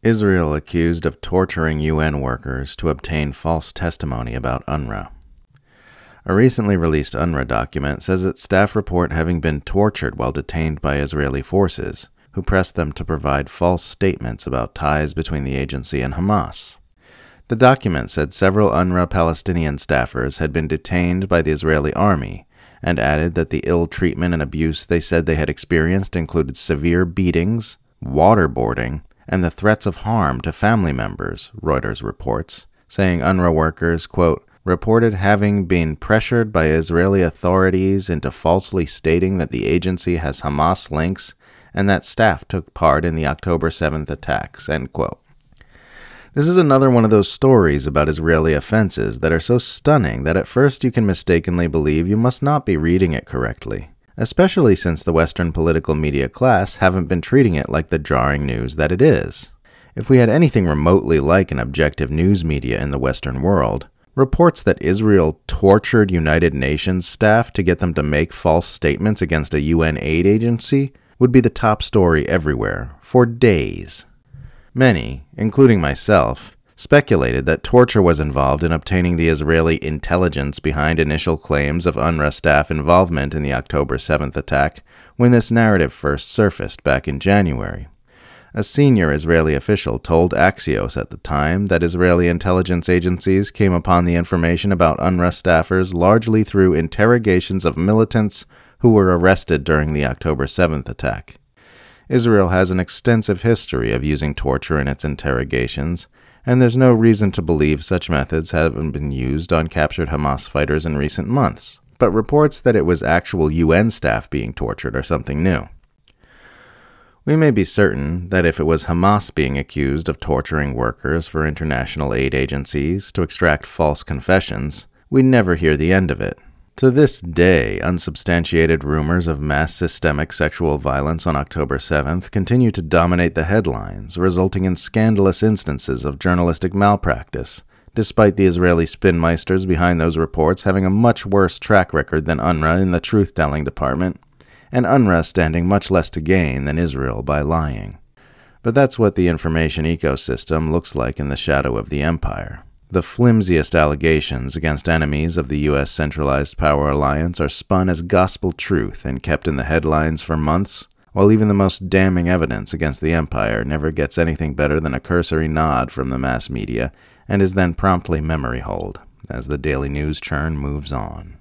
Israel accused of torturing UN workers to obtain false testimony about UNRWA. A recently released UNRWA document says that staff report having been tortured while detained by Israeli forces, who pressed them to provide false statements about ties between the agency and Hamas. The document said several UNRWA Palestinian staffers had been detained by the Israeli army, and added that the ill treatment and abuse they said they had experienced included severe beatings, waterboarding, and the threats of harm to family members, Reuters reports, saying UNRWA workers, quote, reported having been pressured by Israeli authorities into falsely stating that the agency has Hamas links and that staff took part in the October 7th attacks, end quote. This is another one of those stories about Israeli offenses that are so stunning that at first you can mistakenly believe you must not be reading it correctly, especially since the Western political media class haven't been treating it like the jarring news that it is. If we had anything remotely like an objective news media in the Western world, reports that Israel tortured United Nations staff to get them to make false statements against a UN aid agency would be the top story everywhere, for days. Many, including myself, speculated that torture was involved in obtaining the Israeli intelligence behind initial claims of UNRWA staff involvement in the October 7th attack when this narrative first surfaced back in January. A senior Israeli official told Axios at the time that Israeli intelligence agencies came upon the information about UNRWA staffers largely through interrogations of militants who were arrested during the October 7th attack. Israel has an extensive history of using torture in its interrogations, and there's no reason to believe such methods haven't been used on captured Hamas fighters in recent months, but reports that it was actual UN staff being tortured are something new. We may be certain that if it was Hamas being accused of torturing workers for international aid agencies to extract false confessions, we'd never hear the end of it. To this day, unsubstantiated rumors of mass systemic sexual violence on October 7th continue to dominate the headlines, resulting in scandalous instances of journalistic malpractice, despite the Israeli spinmeisters behind those reports having a much worse track record than UNRWA in the truth-telling department, and UNRWA standing much less to gain than Israel by lying. But that's what the information ecosystem looks like in the shadow of the empire. The flimsiest allegations against enemies of the U.S. centralized power alliance are spun as gospel truth and kept in the headlines for months, while even the most damning evidence against the empire never gets anything better than a cursory nod from the mass media and is then promptly memory holed as the daily news churn moves on.